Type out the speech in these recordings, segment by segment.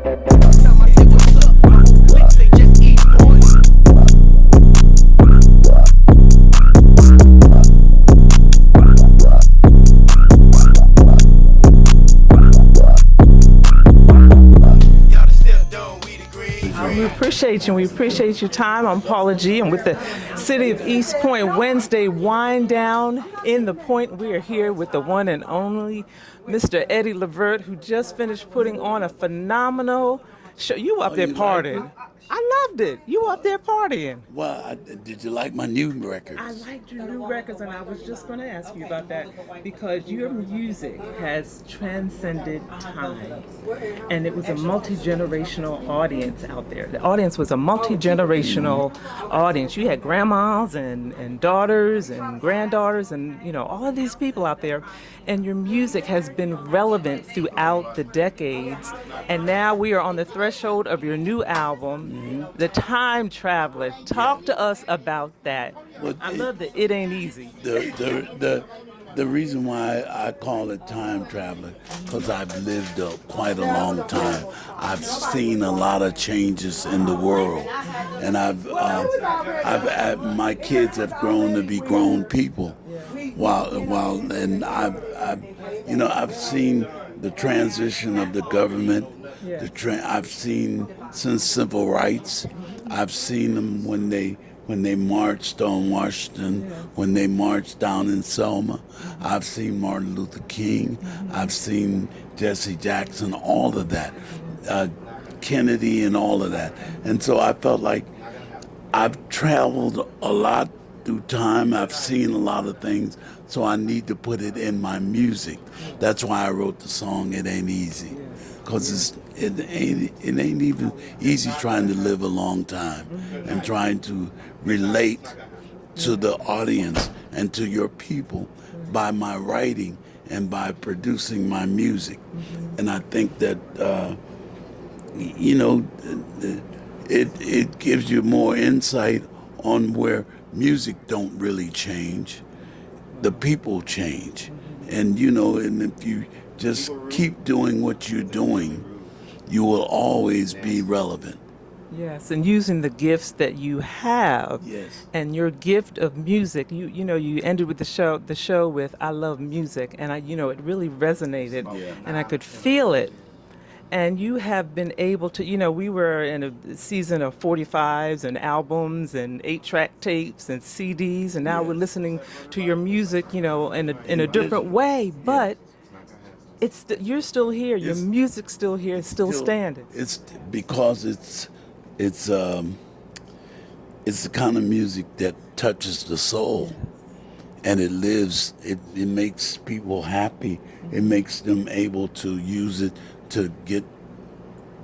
Time I say what's up, my whole clique say just eat boys. Y'all just step down, we the green. We appreciate you. We appreciate your time. I'm Paula G. I'm with the City of East Point Wednesday Wind Down in the Point. We are here with the one and only Mr. Eddie Levert, who just finished putting on a phenomenal show. You up there you liked partying. it? I loved it. You up there partying. Well, did you like my new records? I liked your new records, and I was just going to ask you about that because your music has transcended time, and it was a multi-generational audience out there. The audience was a multi-generational audience. You had grandmas and daughters and granddaughters and, you know, all of these people out there, and your music has been relevant throughout the decades, and now we are on the threshold of your new album, The Time Traveler. Talk to us about that. Well, I love that It Ain't Easy. The reason why I call it Time Traveler, because I've lived quite a long time. I've seen a lot of changes in the world, and my kids have grown to be grown people. And I've seen the transition of the government. I've seen since civil rights. I've seen them when they marched on Washington, when they marched down in Selma. I've seen Martin Luther King. I've seen Jesse Jackson, all of that, Kennedy and all of that. And so I felt like I've traveled a lot through time. I've seen a lot of things, so I need to put it in my music. That's why I wrote the song It Ain't Easy, because it ain't even easy trying to live a long time and trying to relate to the audience and to your people by my writing and by producing my music. And I think that it gives you more insight on where music don't really change. The people change. And if you just keep doing what you're doing, you will always be relevant. Yes, and using the gifts that you have, Yes. and your gift of music. You ended with the show with "I love music," and it really resonated, and I could feel it. And you have been able to, we were in a season of 45s and albums and 8-track tapes and CDs, and now we're listening to your music, in a different way, but. You're still here. Your music's still here. It's still standing. It's because it's the kind of music that touches the soul, and it lives. It makes people happy. It makes them able to use it to get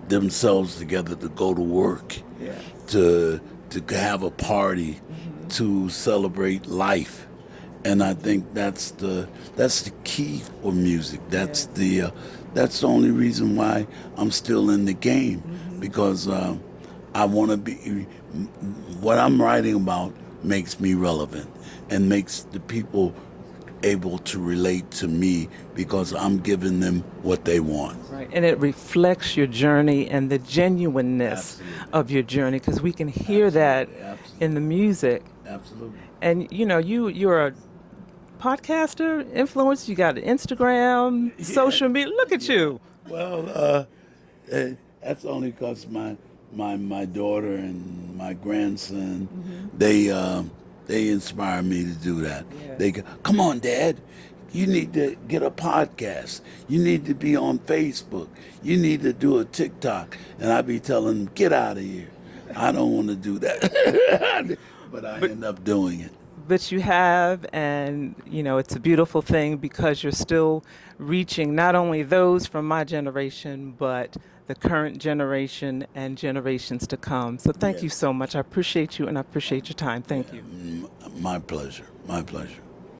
themselves together, to go to work, to have a party, to celebrate life. And I think that's the key for music. That's the only reason why I'm still in the game, because I want to be. What I'm writing about makes me relevant and makes the people able to relate to me, because I'm giving them what they want. Right, and it reflects your journey and the genuineness of your journey, because we can hear that in the music. Absolutely. And you're a podcaster, influencer. You got Instagram, social media. Look at you. Well, that's only because my daughter and my grandson, they inspire me to do that. They go, "Come on, Dad, you need to get a podcast. You need to be on Facebook. You need to do a TikTok." And I be telling them, "Get out of here. I don't want to do that." But I end up doing it. But you have, and it's a beautiful thing, because you're still reaching not only those from my generation, but the current generation and generations to come. So thank you so much. I appreciate you, and I appreciate your time. Thank you. My pleasure. My pleasure.